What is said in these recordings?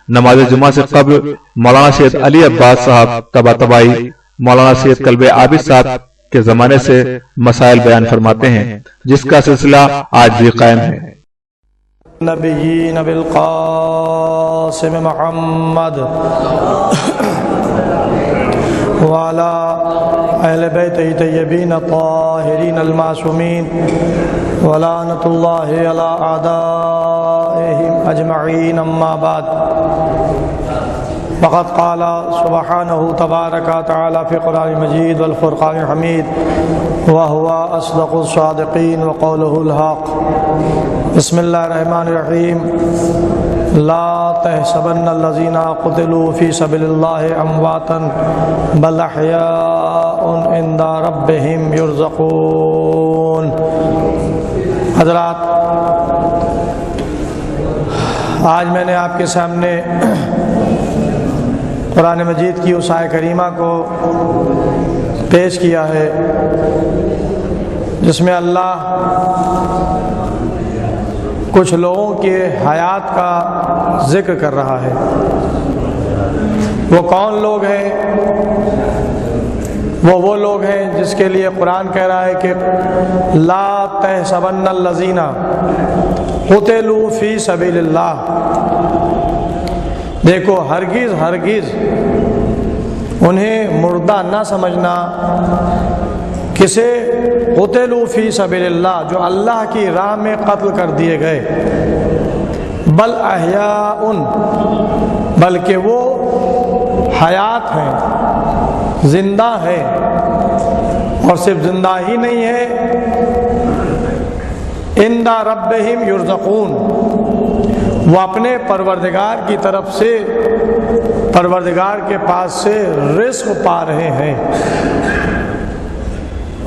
نماز جمعہ سے قبل مولانا سید علی عباس صاحب طباطبائی مولانا سید قلب عابد صاحب کے زمانے سے مسائل بیان فرماتے ہیں، جس کا سلسلہ آج بھی قائم ہے۔ نبیین بالقاسم محمد وعلی اہل بیتہ طیبین الطاہرین المعصومین ولعنۃ اللہ علی اعدائہم اجمعین، اما بعد فقد قال سبحانہ تبارک تعالی فی قرآن مجید والفرقان الحمید وهو اصدق الصادقین وقولہ الحق۔ بسم اللہ الرحمن الرحیم۔ لا تحسبن الذین قتلوا فی سبیل اللہ امواتا بل احیاء عند ربہم یرزقون۔ حضرات، آج میں نے آپ کے سامنے قرآن مجید کی اس آیہ کریمہ کو پیش کیا ہے جس میں اللہ کچھ لوگوں کے حیات کا ذکر کر رہا ہے۔ وہ کون لوگ ہیں؟ وہ لوگ ہیں جس کے لیے قرآن کہہ رہا ہے کہ لا تحسبن الذین قتلوا فی سبیل اللہ، دیکھو ہرگز انہیں مردہ نہ سمجھنا۔ کسے؟ قتلوا فی سبیل اللہ، جو اللہ کی راہ میں قتل کر دیے گئے۔ بل احیاء، بلکہ وہ حیات ہیں، زندہ ہیں، اور صرف زندہ ہی نہیں ہے، عند ربہم یرزقون، وہ اپنے پروردگار کی طرف سے، پروردگار کے پاس سے رزق پا رہے ہیں۔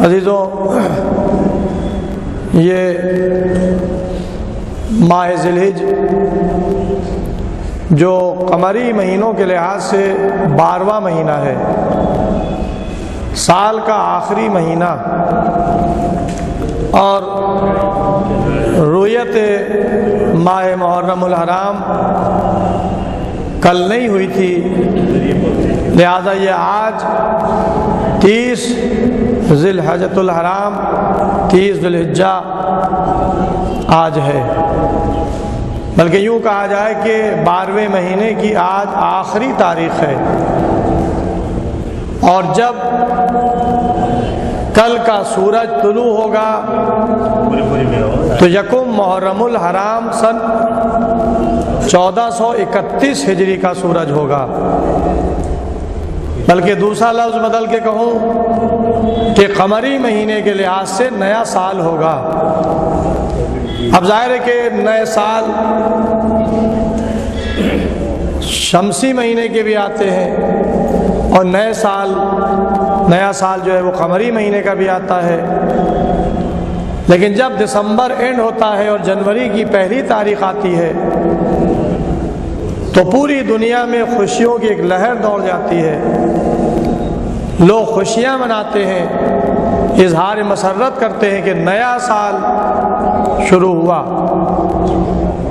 عزیزوں، یہ ماہ ذی الحجہ جو قمری مہینوں کے لحاظ سے 12واں مہینہ ہے، سال کا آخری مہینہ، اور رویت ماہ محرم الحرام کل نہیں ہوئی تھی، لہذا یہ آج 30 ذی الحجۃ الحرام، 30 ذی الحجہ آج ہے، بلکہ یوں کہا جائے کہ 12ویں مہینے کی آج آخری تاریخ ہے۔ اور جب کل کا سورج طلوع ہوگا تو یکم محرم الحرام سن 1431 ہجری کا سورج ہوگا، بلکہ دوسرا لفظ بدل کے کہوں کہ قمری مہینے کے لحاظ سے نیا سال ہوگا۔ اب ظاہر ہے کہ نئے سال شمسی مہینے کے بھی آتے ہیں، اور نیا سال جو ہے وہ قمری مہینے کا بھی آتا ہے، لیکن جب دسمبر اینڈ ہوتا ہے اور جنوری کی پہلی تاریخ آتی ہے تو پوری دنیا میں خوشیوں کی ایک لہر دوڑ جاتی ہے، لوگ خوشیاں مناتے ہیں، اظہار مسرت کرتے ہیں کہ نیا سال شروع ہوا،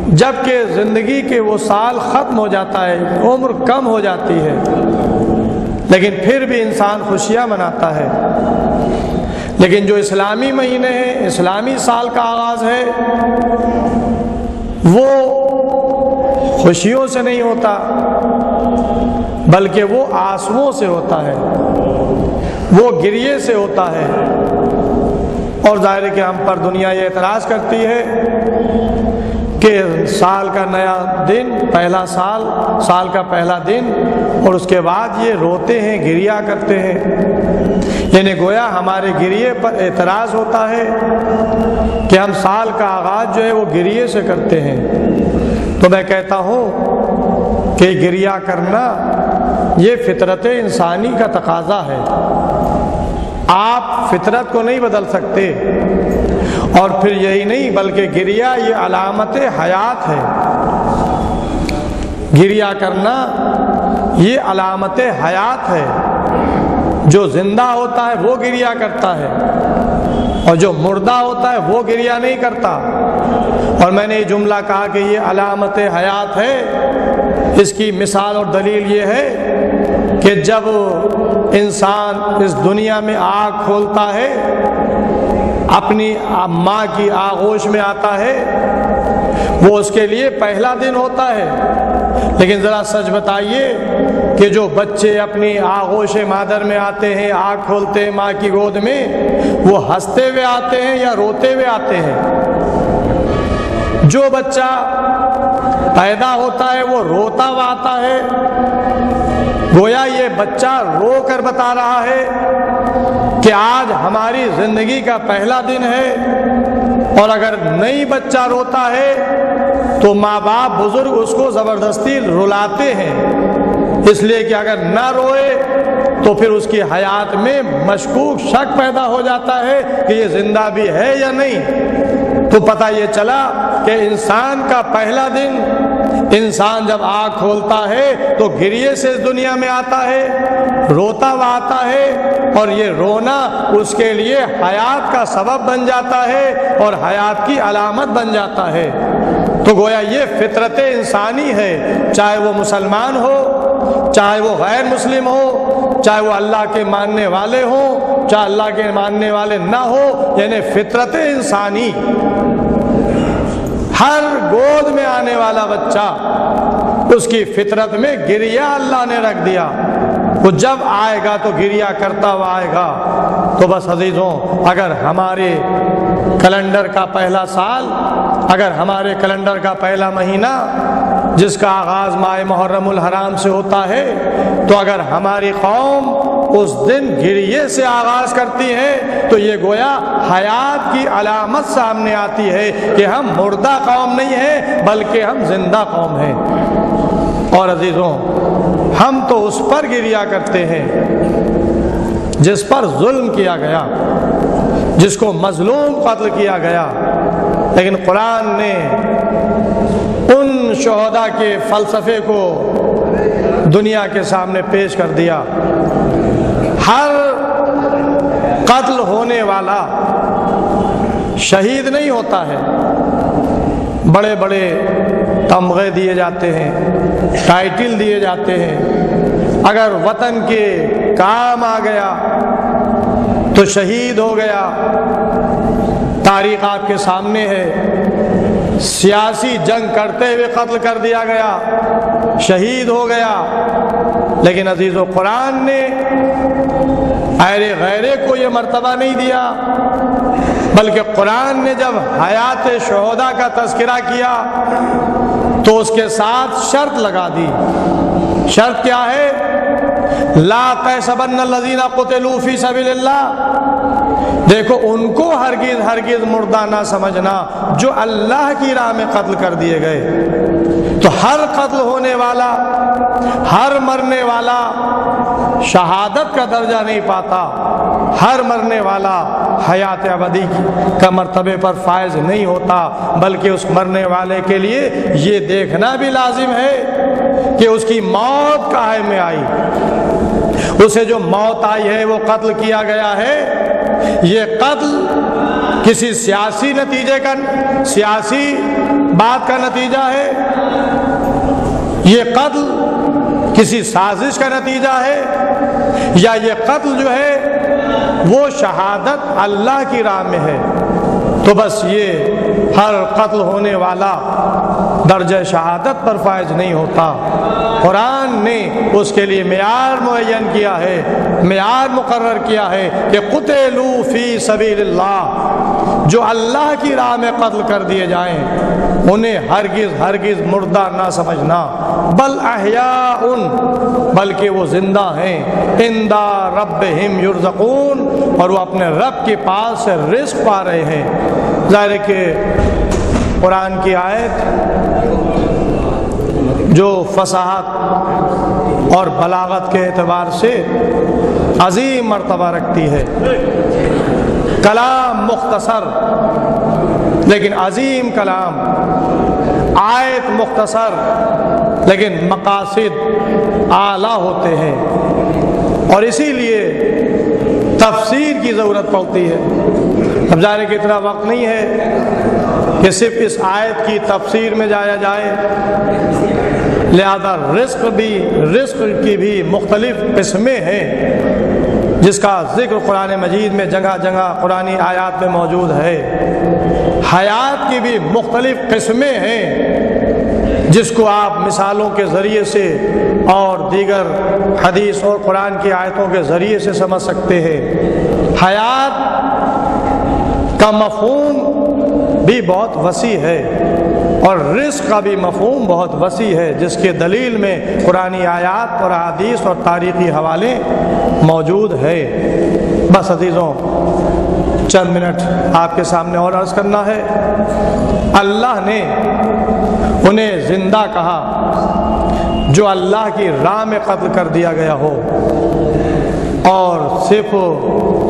جبکہ زندگی کے وہ سال ختم ہو جاتا ہے، عمر کم ہو جاتی ہے، لیکن پھر بھی انسان خوشیاں مناتا ہے۔ لیکن جو اسلامی مہینے ہیں، اسلامی سال کا آغاز ہے، وہ خوشیوں سے نہیں ہوتا بلکہ وہ آنسوؤں سے ہوتا ہے، وہ گریے سے ہوتا ہے۔ اور ظاہر ہے کہ ہم پر دنیا یہ اعتراض کرتی ہے کہ سال کا نیا دن، پہلا سال کا پہلا دن، اور اس کے بعد یہ روتے ہیں، گریا کرتے ہیں، یعنی گویا ہمارے گریے پر اعتراض ہوتا ہے کہ ہم سال کا آغاز جو ہے وہ گریے سے کرتے ہیں۔ تو میں کہتا ہوں کہ گریا کرنا یہ فطرت انسانی کا تقاضا ہے، آپ فطرت کو نہیں بدل سکتے۔ اور پھر یہی نہیں بلکہ گریا یہ علامت حیات ہے، گریا کرنا یہ علامت حیات ہے۔ جو زندہ ہوتا ہے وہ گریا کرتا ہے، اور جو مردہ ہوتا ہے وہ گریا نہیں کرتا۔ اور میں نے یہ جملہ کہا کہ یہ علامت حیات ہے، اس کی مثال اور دلیل یہ ہے کہ جب انسان اس دنیا میں آنکھ کھولتا ہے، اپنی ماں کی آغوش میں آتا ہے، وہ اس کے لیے پہلا دن ہوتا ہے۔ لیکن ذرا سچ بتائیے کہ جو بچے اپنی آغوش مادر میں آتے ہیں، آنکھ کھولتے ہیں ماں کی گود میں، وہ ہنستے ہوئے آتے ہیں یا روتے ہوئے آتے ہیں؟ جو بچہ پیدا ہوتا ہے وہ روتا ہوا آتا ہے، گویا یہ بچہ رو کر بتا رہا ہے کہ آج ہماری زندگی کا پہلا دن ہے۔ اور اگر نئی بچہ روتا ہے تو ماں باپ بزرگ اس کو زبردستی رلاتے ہیں، اس لیے کہ اگر نہ روئے تو پھر اس کی حیات میں مشکوک شک پیدا ہو جاتا ہے کہ یہ زندہ بھی ہے یا نہیں۔ تو پتہ یہ چلا کہ انسان کا پہلا دن، انسان جب آنکھ کھولتا ہے تو گریے سے اس دنیا میں آتا ہے، روتا ہوا آتا ہے، اور یہ رونا اس کے لیے حیات کا سبب بن جاتا ہے اور حیات کی علامت بن جاتا ہے۔ تو گویا یہ فطرت انسانی ہے، چاہے وہ مسلمان ہو، چاہے وہ غیر مسلم ہو، چاہے وہ اللہ کے ماننے والے ہوں، چاہے اللہ کے ماننے والے نہ ہو، یعنی فطرت انسانی۔ ہر گود میں آنے والا بچہ، اس کی فطرت میں گریہ اللہ نے رکھ دیا، وہ جب آئے گا تو گریہ کرتا ہوا آئے گا۔ تو بس عزیزوں، اگر ہمارے کیلنڈر کا پہلا سال، اگر ہمارے کیلنڈر کا پہلا مہینہ جس کا آغاز ماہ محرم الحرام سے ہوتا ہے، تو اگر ہماری قوم اس دن گریے سے آغاز کرتی ہے تو یہ گویا حیات کی علامت سامنے آتی ہے کہ ہم مردہ قوم نہیں ہیں بلکہ ہم زندہ قوم ہیں۔ اور عزیزوں، ہم تو اس پر گریہ کرتے ہیں جس پر ظلم کیا گیا، جس کو مظلوم قتل کیا گیا، لیکن قرآن نے ان شہداء کے فلسفے کو دنیا کے سامنے پیش کر دیا۔ ہر قتل ہونے والا شہید نہیں ہوتا ہے، بڑے بڑے تمغے دیے جاتے ہیں، ٹائٹل دیے جاتے ہیں، اگر وطن کے کام آ گیا تو شہید ہو گیا۔ تاریخ آپ کے سامنے ہے، سیاسی جنگ کرتے ہوئے قتل کر دیا گیا، شہید ہو گیا۔ لیکن عزیزو، قرآن نے اہل غیرے کو یہ مرتبہ نہیں دیا، بلکہ قرآن نے جب حیات شہداء کا تذکرہ کیا تو اس کے ساتھ شرط لگا دی۔ شرط کیا ہے؟ لا تحسبن الذین قتلوا فی سبیل اللہ، دیکھو ان کو ہرگز ہرگز مردہ نہ سمجھنا جو اللہ کی راہ میں قتل کر دیے گئے۔ تو ہر قتل ہونے والا، ہر مرنے والا شہادت کا درجہ نہیں پاتا، ہر مرنے والا حیات ابدی کا مرتبے پر فائز نہیں ہوتا، بلکہ اس مرنے والے کے لیے یہ دیکھنا بھی لازم ہے کہ اس کی موت کہاں میں آئی، اسے جو موت آئی ہے وہ قتل کیا گیا ہے، یہ قتل کسی سیاسی نتیجے کا، سیاسی بات کا نتیجہ ہے، یہ قتل کسی سازش کا نتیجہ ہے، یا یہ قتل جو ہے وہ شہادت اللہ کی راہ میں ہے۔ تو بس یہ ہر قتل ہونے والا درجہ شہادت پر فائز نہیں ہوتا۔ قرآن نے اس کے لیے معیار معین کیا ہے، معیار مقرر کیا ہے کہ قتلوا فی سبیل اللہ، جو اللہ کی راہ میں قتل کر دیے جائیں انہیں ہرگز ہرگز مردہ نہ سمجھنا، بل احیاء، بلکہ وہ زندہ ہیں، عند ربہم یرزقون، اور وہ اپنے رب کے پاس سے رزق پا رہے ہیں۔ ظاہر ہے کہ قرآن کی آیت جو فصاحت اور بلاغت کے اعتبار سے عظیم مرتبہ رکھتی ہے، کلام مختصر لیکن عظیم کلام، آیت مختصر لیکن مقاصد اعلیٰ ہوتے ہیں، اور اسی لیے تفسیر کی ضرورت پڑتی ہے۔ اب ظاہر ہے کہ اتنا وقت نہیں ہے کہ صرف اس آیت کی تفسیر میں جایا جائے، لہذا رزق کی بھی مختلف قسمیں ہیں، جس کا ذکر قرآن مجید میں جگہ جگہ قرآنی آیات میں موجود ہے۔ حیات کی بھی مختلف قسمیں ہیں، جس کو آپ مثالوں کے ذریعے سے اور دیگر حدیث اور قرآن کی آیتوں کے ذریعے سے سمجھ سکتے ہیں۔ حیات کا مفہوم بھی بہت وسیع ہے اور رزق کا بھی مفہوم بہت وسیع ہے، جس کے دلیل میں قرآنی آیات اور احادیث اور تاریخی حوالے موجود ہے۔ بس عزیزوں، چند منٹ آپ کے سامنے اور عرض کرنا ہے۔ اللہ نے انہیں زندہ کہا جو اللہ کی راہ میں قتل کر دیا گیا ہو، اور صرف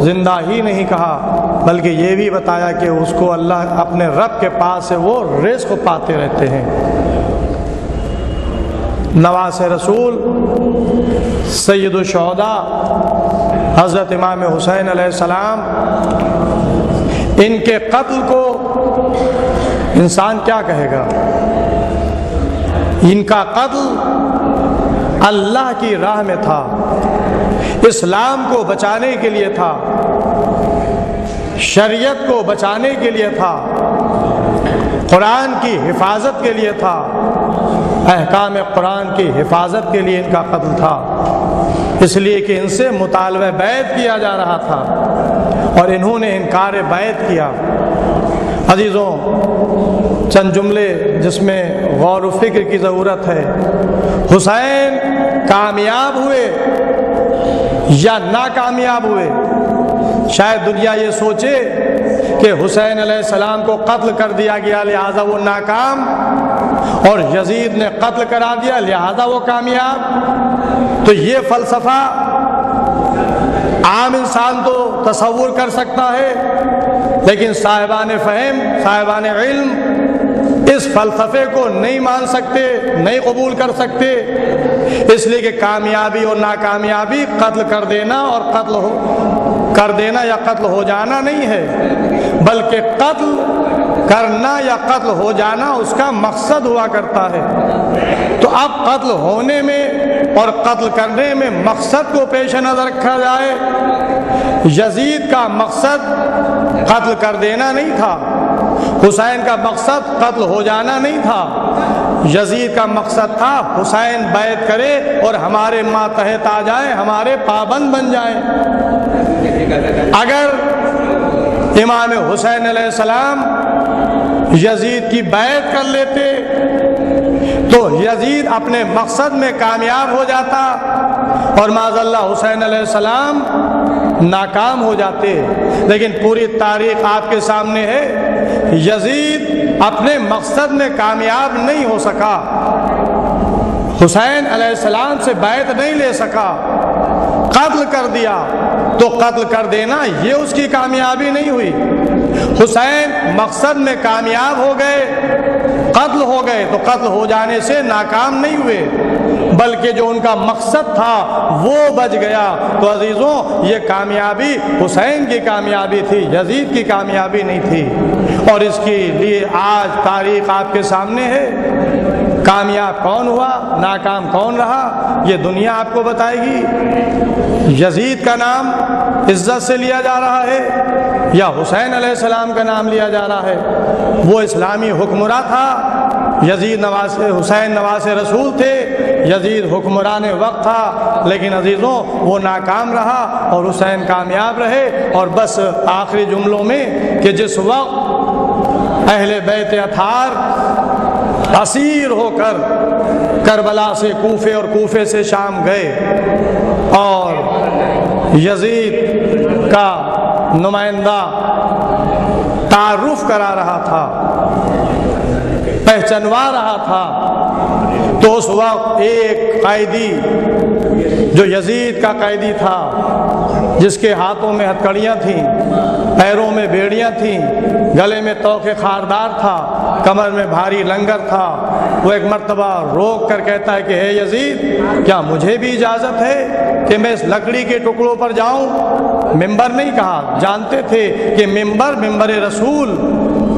زندہ ہی نہیں کہا بلکہ یہ بھی بتایا کہ اس کو اللہ اپنے رب کے پاس سے وہ رزق پاتے رہتے ہیں۔ نواز رسول سید الشہداء حضرت امام حسین علیہ السلام، ان کے قتل کو انسان کیا کہے گا؟ ان کا قتل اللہ کی راہ میں تھا، اسلام کو بچانے کے لیے تھا، شریعت کو بچانے کے لیے تھا، قرآن کی حفاظت کے لیے تھا، احکام قرآن کی حفاظت کے لیے ان کا قتل تھا، اس لیے کہ ان سے مطالبہ بیعت کیا جا رہا تھا اور انہوں نے انکار بیعت کیا۔ عزیزوں، چند جملے جس میں غور و فکر کی ضرورت ہے۔ حسین کامیاب ہوئے یا ناکامیاب ہوئے؟ شاید دنیا یہ سوچے کہ حسین علیہ السلام کو قتل کر دیا گیا لہذا وہ ناکام، اور یزید نے قتل کرا دیا لہذا وہ کامیاب۔ تو یہ فلسفہ عام انسان تو تصور کر سکتا ہے، لیکن صاحبان فہم، صاحبان علم اس فلسفے کو نہیں مان سکتے، نہیں قبول کر سکتے، اس لیے کہ کامیابی اور ناکامیابی قتل کر دینا اور کر دینا یا قتل ہو جانا نہیں ہے، بلکہ قتل کرنا یا قتل ہو جانا اس کا مقصد ہوا کرتا ہے۔ تو اب قتل ہونے میں اور قتل کرنے میں مقصد کو پیش نظر رکھا جائے۔ یزید کا مقصد قتل کر دینا نہیں تھا، حسین کا مقصد قتل ہو جانا نہیں تھا، یزید کا مقصد تھا حسین بیعت کرے اور ہمارے ماتحت آ جائے، ہمارے پابند بن جائیں۔ اگر امام حسین علیہ السلام یزید کی بیعت کر لیتے تو یزید اپنے مقصد میں کامیاب ہو جاتا اور معاذ اللہ حسین علیہ السلام ناکام ہو جاتے، لیکن پوری تاریخ آپ کے سامنے ہے، یزید اپنے مقصد میں کامیاب نہیں ہو سکا، حسین علیہ السلام سے بیعت نہیں لے سکا، قتل کر دیا۔ تو قتل کر دینا یہ اس کی کامیابی نہیں ہوئی، حسین مقصد میں کامیاب ہو گئے، قتل ہو گئے تو قتل ہو جانے سے ناکام نہیں ہوئے، بلکہ جو ان کا مقصد تھا وہ بچ گیا۔ تو عزیزوں، یہ کامیابی حسین کی کامیابی تھی، یزید کی کامیابی نہیں تھی، اور اس کے لیے آج تاریخ آپ کے سامنے ہے۔ کامیاب کون ہوا، ناکام کون رہا، یہ دنیا آپ کو بتائے گی۔ یزید کا نام عزت سے لیا جا رہا ہے یا حسین علیہ السلام کا نام لیا جا رہا ہے؟ وہ اسلامی حکمراں تھا، یزید حسین نواز رسول تھے، یزید حکمران وقت تھا، لیکن عزیزوں وہ ناکام رہا اور حسین کامیاب رہے۔ اور بس آخری جملوں میں کہ جس وقت اہل بیت اطہار اسیر ہو کر کربلا سے کوفے اور کوفے سے شام گئے اور یزید کا نمائندہ تعارف کرا رہا تھا، پہچنوا رہا تھا، تو اس وقت ایک قیدی جو یزید کا قیدی تھا، جس کے ہاتھوں میں ہتھکڑیاں تھیں، پیروں میں بیڑیاں تھیں، گلے میں توق خاردار تھا، کمر میں بھاری لنگر تھا، وہ ایک مرتبہ روک کر کہتا ہے کہ ہے یزید، کیا مجھے بھی اجازت ہے کہ میں اس لکڑی کے ٹکڑوں پر جاؤں؟ ممبر نہیں کہا، جانتے تھے کہ ممبر رسول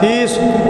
30